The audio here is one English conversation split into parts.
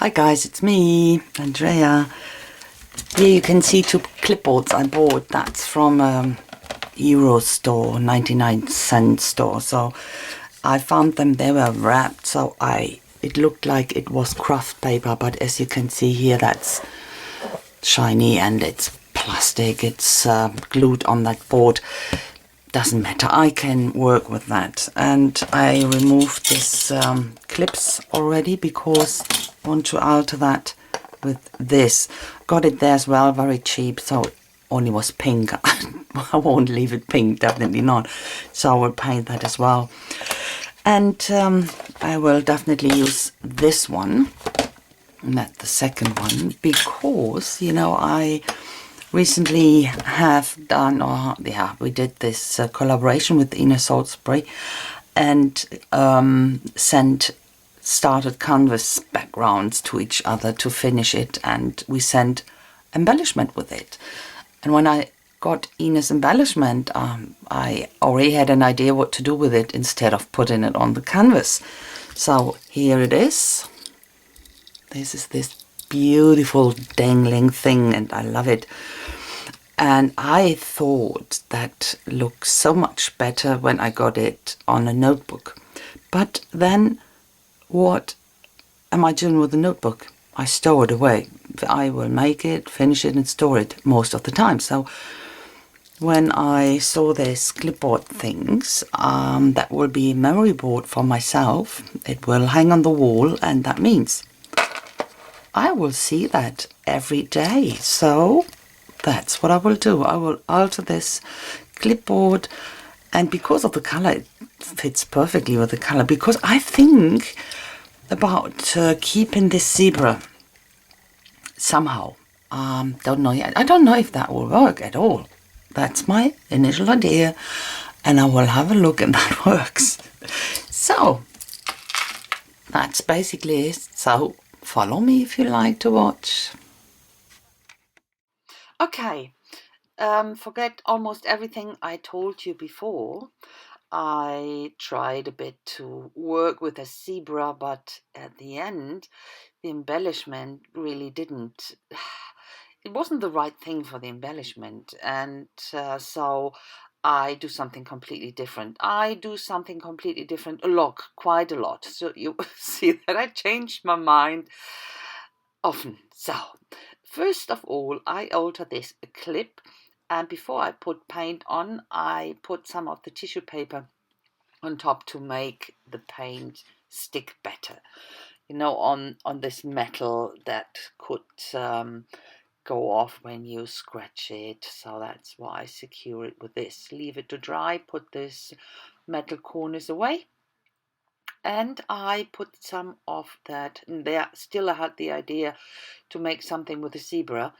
Hi guys, it's me, Andrea. Here you can see two clipboards I bought. That's from Euro store, 99-cent store. So I found them, they were wrapped, so it looked like it was craft paper, but as you can see here, that's shiny and it's plastic. It's glued on that board. Doesn't matter, I can work with that. And I removed this clips already because I want to alter that with this. Got it there as well, very cheap, so it only was pink. I won't leave it pink, definitely not. So I will paint that as well. And I will definitely use this one, not the second one, because, you know, I recently have done, we did this collaboration with Ina Solsberys and started canvas backgrounds to each other to finish it, and we sent embellishment with it. And when I got Ina's embellishment, I already had an idea what to do with it instead of putting it on the canvas. So here it is. This is this beautiful dangling thing and I love it. And I thought that looks so much better when I got it on a notebook. But then what am I doing with the notebook? I store it away. I will make it, finish it and store it most of the time. So when I saw this clipboard things, that will be a memory board for myself. It will hang on the wall, and that means I will see that every day. So that's what I will do. I will alter this clipboard, and because of the color, it fits perfectly with the color, because I think about keeping this zebra somehow. Don't know yet. I don't know if that will work at all. That's my initial idea, and I will have a look if that works. So that's basically it. So follow me if you like to watch. Okay, forget almost everything I told you before. I tried a bit to work with a zebra, but at the end, the embellishment really didn't. It wasn't the right thing for the embellishment, and so I do something completely different. I do something completely different a lot, quite a lot. So you see that I changed my mind often. So first of all, I alter this clip, and before I put paint on, I put some of the tissue paper on top to make the paint stick better. You know, on this metal that could go off when you scratch it. So that's why I secure it with this. Leave it to dry, put this metal corners away. And I put some of that there. Still I had the idea to make something with a zebra,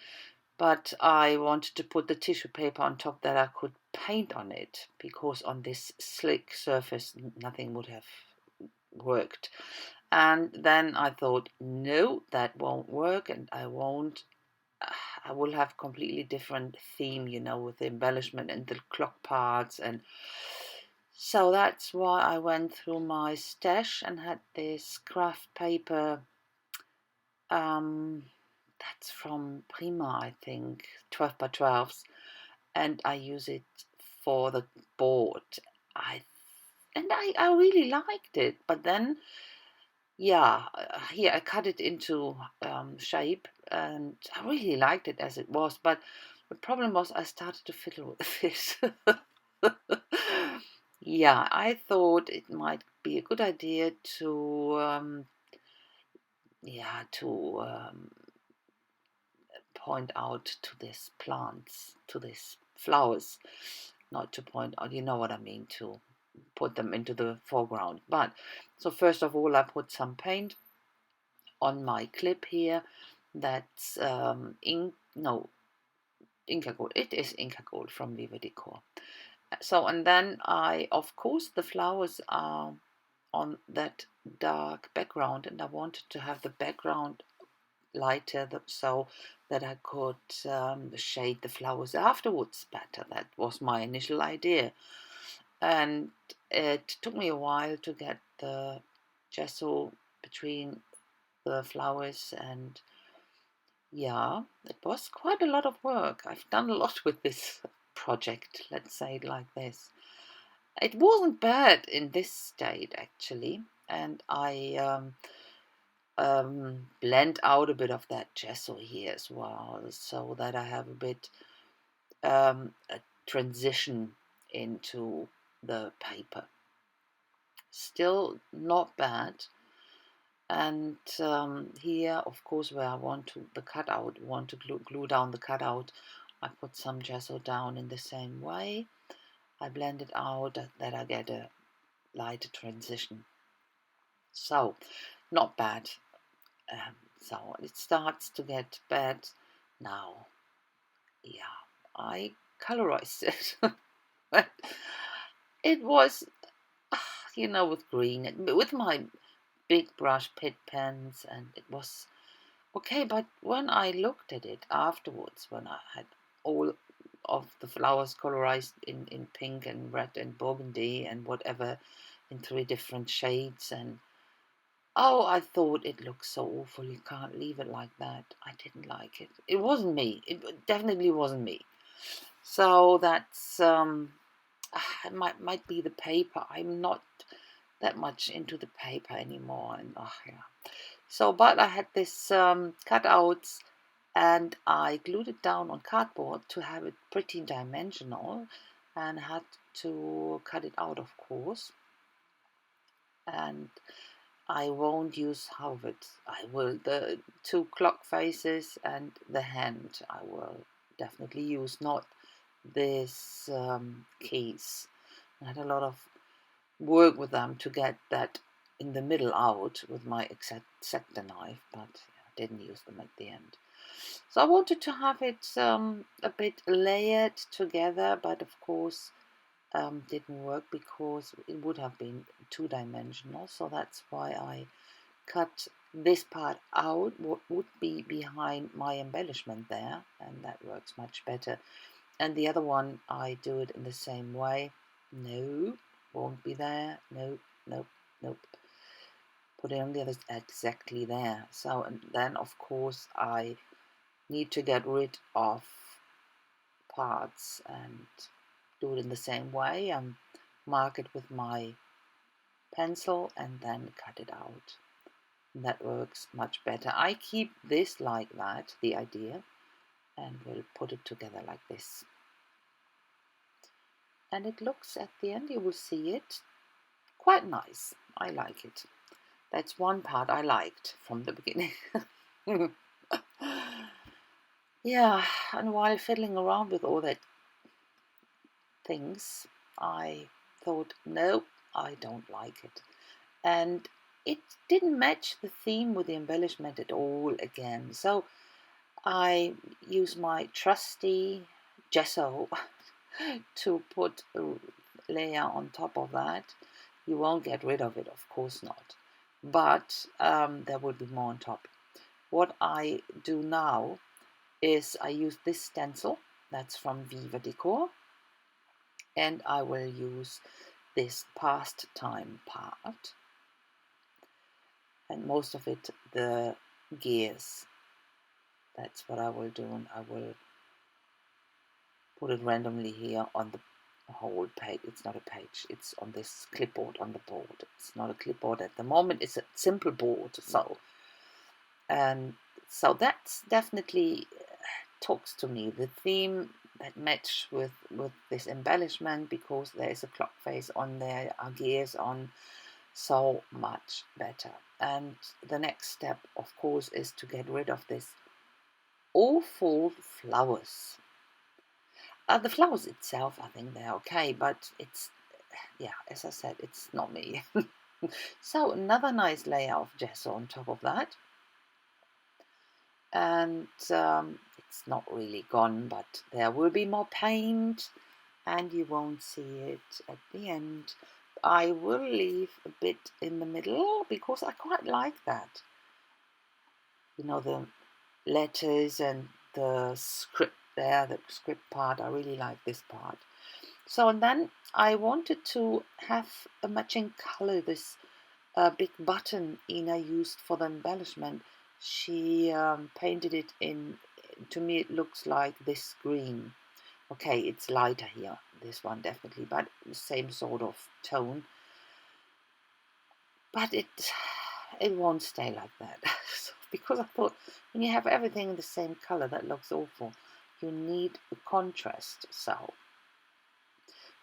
but I wanted to put the tissue paper on top that I could paint on it, because on this slick surface nothing would have worked. And then I thought, no, that won't work, and I will have completely different theme, you know, with the embellishment and the clock parts. And so that's why I went through my stash and had this craft paper, that's from Prima, I think, 12 by 12s, and I use it for the board. I really liked it, but then yeah, here I cut it into shape, and I really liked it as it was, but the problem was I started to fiddle with this. Yeah, I thought it might be a good idea to point out to these plants, to these flowers, not to point out, you know what I mean, to put them into the foreground. But so first of all, I put some paint on my clip here. That's Inca Gold. It is Inca Gold from Viva Decor. So, and then of course, the flowers are on that dark background, and I wanted to have the background lighter so that I could shade the flowers afterwards better. That was my initial idea, and it took me a while to get the gesso between the flowers, and yeah, it was quite a lot of work. I've done a lot with this project, let's say it like this. It wasn't bad in this state actually, and I blend out a bit of that gesso here as well, so that I have a bit a transition into the paper. Still not bad. And here, of course, where I want to the cutout, want to glue down the cutout, I put some gesso down in the same way. I blend it out that I get a lighter transition. So, not bad. So it starts to get bad now. Yeah, I colorized it. But it was, with green, with my big brush pit pens, and it was okay. But when I looked at it afterwards, when I had all of the flowers colorized in pink and red and burgundy and whatever in 3 different shades, and oh, I thought it looked so awful. You can't leave it like that. I didn't like it. It wasn't me. It definitely wasn't me. So that's it might be the paper. I'm not that much into the paper anymore, and yeah. So, but I had this cutouts, and I glued it down on cardboard to have it pretty dimensional, and had to cut it out, of course. And I won't use half of it. I will the 2 clock faces and the hand. I will definitely use, not this keys. I had a lot of work with them to get that in the middle out with my exacto knife, but I didn't use them at the end. So I wanted to have it a bit layered together, but of course didn't work because it would have been 2-dimensional. So that's why I cut this part out, what would be behind my embellishment there, and that works much better. And the other one, I do it in the same way. No, won't be there. Nope, nope, nope. Put it on the other, exactly there. So, and then of course I need to get rid of parts and do it in the same way. Mark it with my pencil and then cut it out. And that works much better. I keep this like that, the idea, and we'll put it together like this. And it looks, at the end, you will see it, quite nice. I like it. That's one part I liked from the beginning. Yeah, and while fiddling around with all that things, I thought, no, I don't like it. And it didn't match the theme with the embellishment at all again. So I use my trusty gesso to put a layer on top of that. You won't get rid of it, of course not. But there will be more on top. What I do now is I use this stencil. That's from Viva Decor. And I will use this past time part. And most of it, the gears. That's what I will do, and I will put it randomly here on the whole page. It's not a page, it's on this clipboard on the board. It's not a clipboard at the moment, it's a simple board. So that's definitely talks to me, the theme that match with this embellishment, because there is a clock face on there, our gears on, so much better. And the next step, of course, is to get rid of this awful flowers. The flowers itself, I think they're okay, but it's, yeah, as I said, it's not me. So another nice layer of gesso on top of that. And it's not really gone, but there will be more paint, and you won't see it at the end. I will leave a bit in the middle because I quite like that. You know, the letters and the script there, the script part, I really like this part. So, and then I wanted to have a matching color, this a big button Ina used for the embellishment. She painted it in, to me it looks like this green. Okay, it's lighter here, this one definitely, but the same sort of tone. But it won't stay like that. So, because I thought when you have everything in the same color, that looks awful. You need a contrast, so.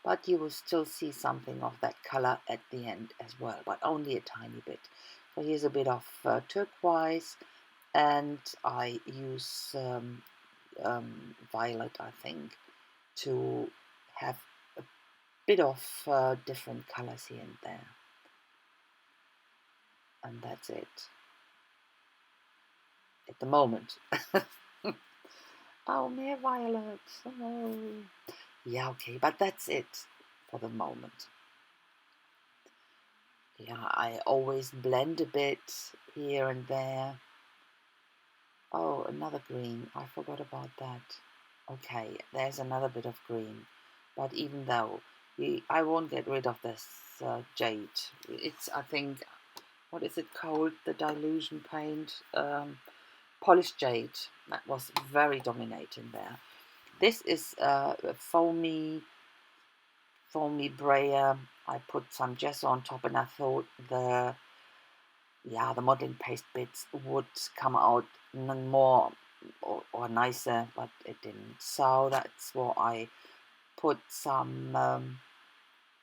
But you will still see something of that color at the end as well, but only a tiny bit. So here's a bit of turquoise, and I use violet, I think, to have a bit of different colors here and there. And that's it at the moment. Oh, mere violets. Oh. Yeah, okay, but that's it for the moment. Yeah, I always blend a bit here and there. Oh, another green. I forgot about that. Okay, there's another bit of green. But even though I won't get rid of this jade. It's, I think, what is it called? The dilution paint. Polished jade. That was very dominating there. This is a foamy brayer. I put some gesso on top, and I thought the modeling paste bits would come out more or nicer, but it didn't. So that's why I put some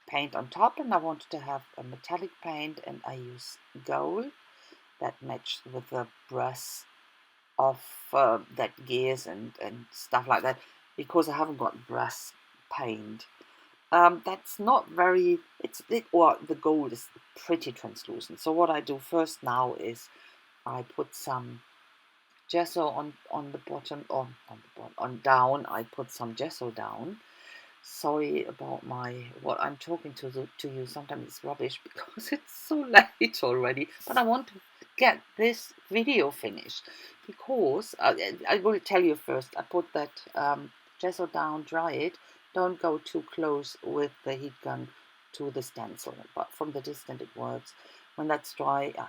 paint on top, and I wanted to have a metallic paint, and I use gold that matched with the brass of that gears and stuff like that, because I haven't got brass paint. That's not very, or the gold is pretty translucent. So what I do first now is I put some gesso on the bottom, on down. I put some gesso down. Sorry about what I'm talking to you. Sometimes it's rubbish because it's so late already. But I want to get this video finished because I will tell you first. I put that gesso down, dry it. Don't go too close with the heat gun to the stencil, but from the distance it works. When that's dry, I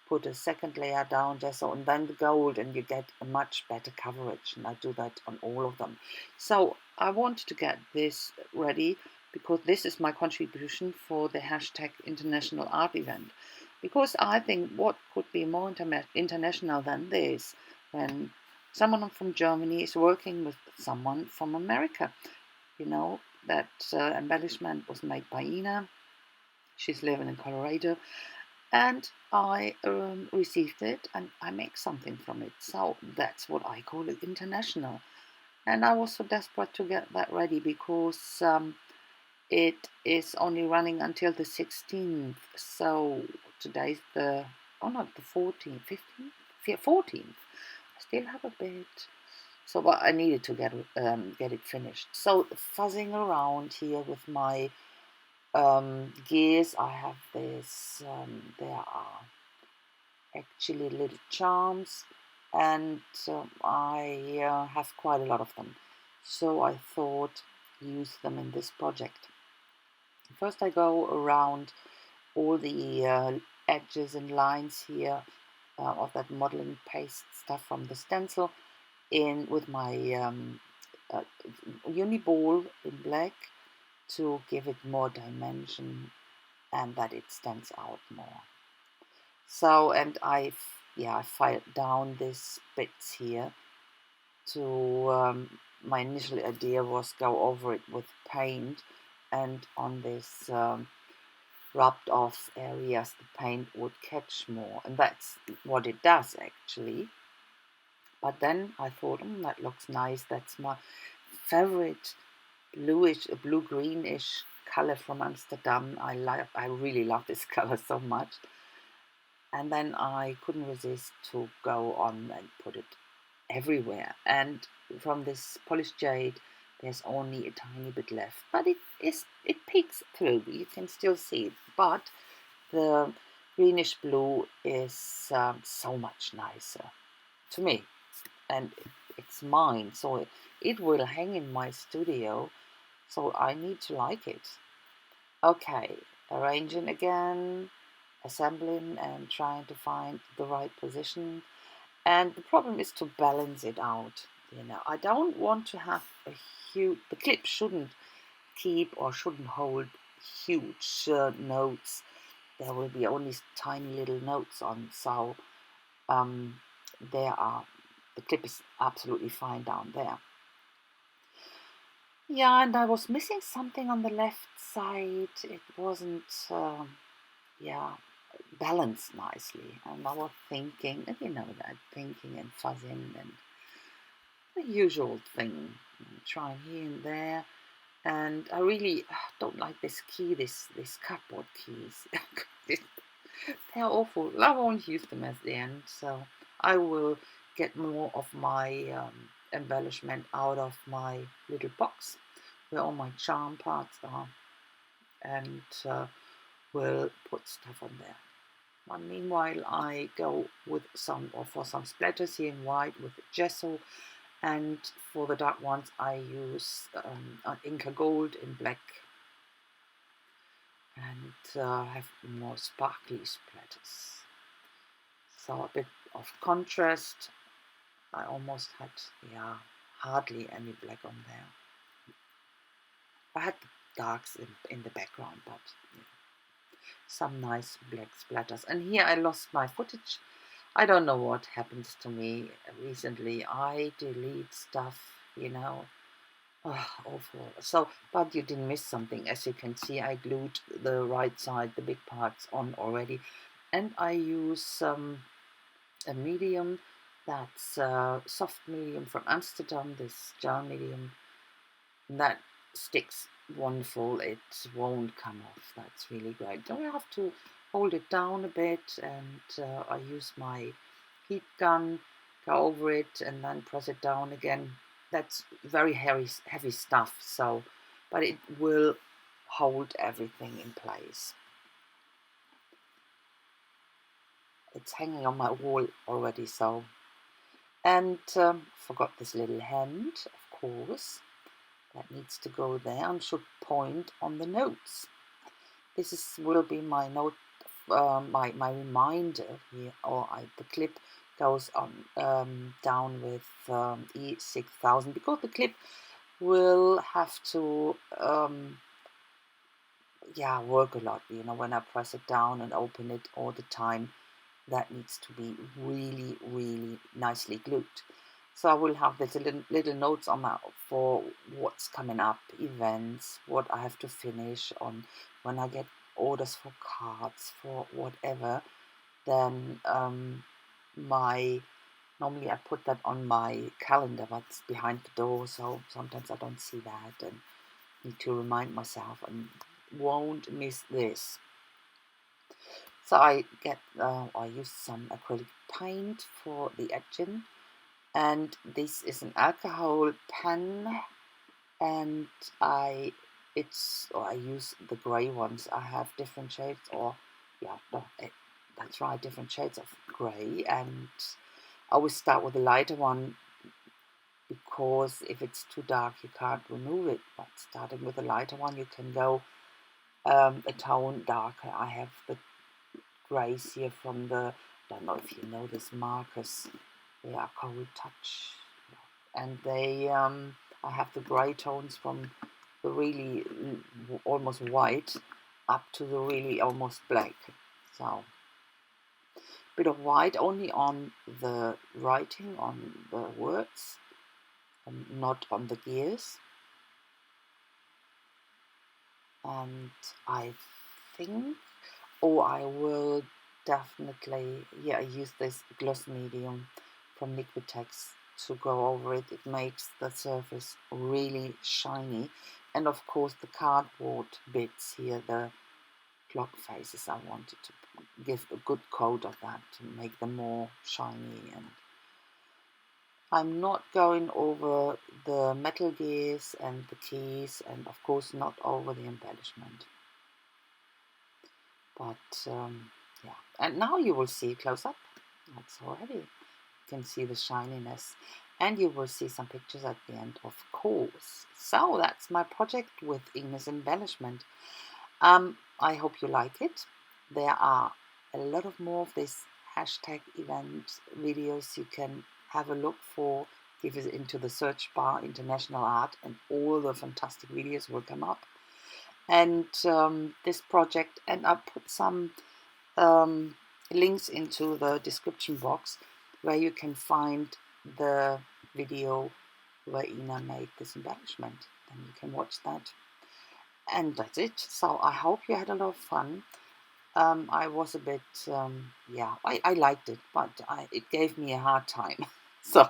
put a second layer down gesso and then the gold, and you get a much better coverage, and I do that on all of them. So I wanted to get this ready because this is my contribution for the hashtag International Art Event, because I think what could be more international than this, when someone from Germany is working with someone from America. You know, that embellishment was made by Ina. She's living in Colorado, and I received it, and I make something from it. So that's what I call it international. And I was so desperate to get that ready because it is only running until the 16th. So today's not the 14th, 15th, 14th. I still have a bit. So, but I needed to get it finished. So fuzzing around here with my gears, I have this. There are actually little charms, and I have quite a lot of them. So I thought use them in this project. First, I go around all the edges and lines here of that modeling paste stuff from the stencil in with my uh, uni ball in black to give it more dimension and that it stands out more. So, and I filed down these bits here to, my initial idea was go over it with paint, and on this rubbed off areas the paint would catch more, and that's what it does actually. But then I thought, that looks nice. That's my favorite blue-greenish color from Amsterdam. I really love this color so much. And then I couldn't resist to go on and put it everywhere. And from this polished jade, there's only a tiny bit left, but it peeks through. You can still see it, but the greenish blue is so much nicer to me, and it's mine, so it will hang in my studio. So I need to like it. Okay, arranging again. assembling and trying to find the right position. And the problem is to balance it out. I don't want to have a huge, the clip shouldn't keep or shouldn't hold huge notes. There will be only tiny little notes on, so um, there are, the clip is absolutely fine down there. Yeah, and I was missing something on the left side. It wasn't, yeah, balanced nicely. And I was thinking, that thinking and fuzzing and the usual thing, trying here and there. And I really don't like this key, this cupboard keys. They're awful. I won't use them at the end, so I will get more of my embellishment out of my little box where all my charm parts are, and will put stuff on there. And meanwhile, I go with for some splatters here in white with gesso, and for the dark ones I use Inca Gold in black, and have more sparkly splatters. So a bit of contrast. I almost had, hardly any black on there. I had darks in the background, but some nice black splatters. And here I lost my footage. I don't know what happens to me recently. I delete stuff, awful. So, but you didn't miss something. As you can see, I glued the right side, the big parts on already. And I use a medium that's soft medium from Amsterdam, this gel medium. That sticks wonderful. It won't come off. That's really great. Don't have to hold it down a bit, and I use my heat gun, go over it, and then press it down again. That's very heavy stuff, so, but it will hold everything in place. It's hanging on my wall already, so. And forgot this little hand, of course. That needs to go there and should point on the notes. Will be my note, my reminder here, or the clip goes on down with E6000, because the clip will have to work a lot. When I press it down and open it all the time, that needs to be really, really nicely glued. So I will have these little notes on for what's coming up, events, what I have to finish on, when I get orders for cards, for whatever. Then normally I put that on my calendar, but it's behind the door, so sometimes I don't see that and need to remind myself and won't miss this. So I use some acrylic paint for the etching. And this is an alcohol pen, and I use the grey ones. I have different shades, that's right, different shades of grey, and I always start with the lighter one, because if it's too dark you can't remove it. But starting with the lighter one, you can go a tone darker. I have the greys here from I don't know if you know this, Marcus. They are Cold Touch, and they I have the grey tones from the really almost white up to the really almost black. So bit of white only on the writing, on the words, and not on the gears. And I think, I will definitely use this gloss medium from Liquitex to go over it. It makes the surface really shiny, and of course the cardboard bits here, the clock faces, I wanted to give a good coat of that to make them more shiny. And I'm not going over the metal gears and the keys, and of course not over the embellishment. But and now you will see close up. That's already, you can see the shininess, and you will see some pictures at the end, of course. So that's my project with Ina's embellishment. I hope you like it. There are a lot of more of this hashtag event videos you can have a look for. Give it into the search bar international art and all the fantastic videos will come up. And this project, and I put some links into the description box where you can find the video where Ina made this embellishment. Then you can watch that. And that's it. So I hope you had a lot of fun. I was a bit, I liked it, but it gave me a hard time. So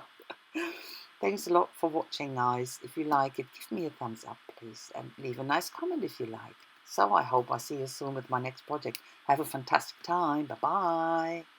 thanks a lot for watching, guys. If you like it, give me a thumbs up, please, and leave a nice comment if you like. So I hope I see you soon with my next project. Have a fantastic time. Bye-bye.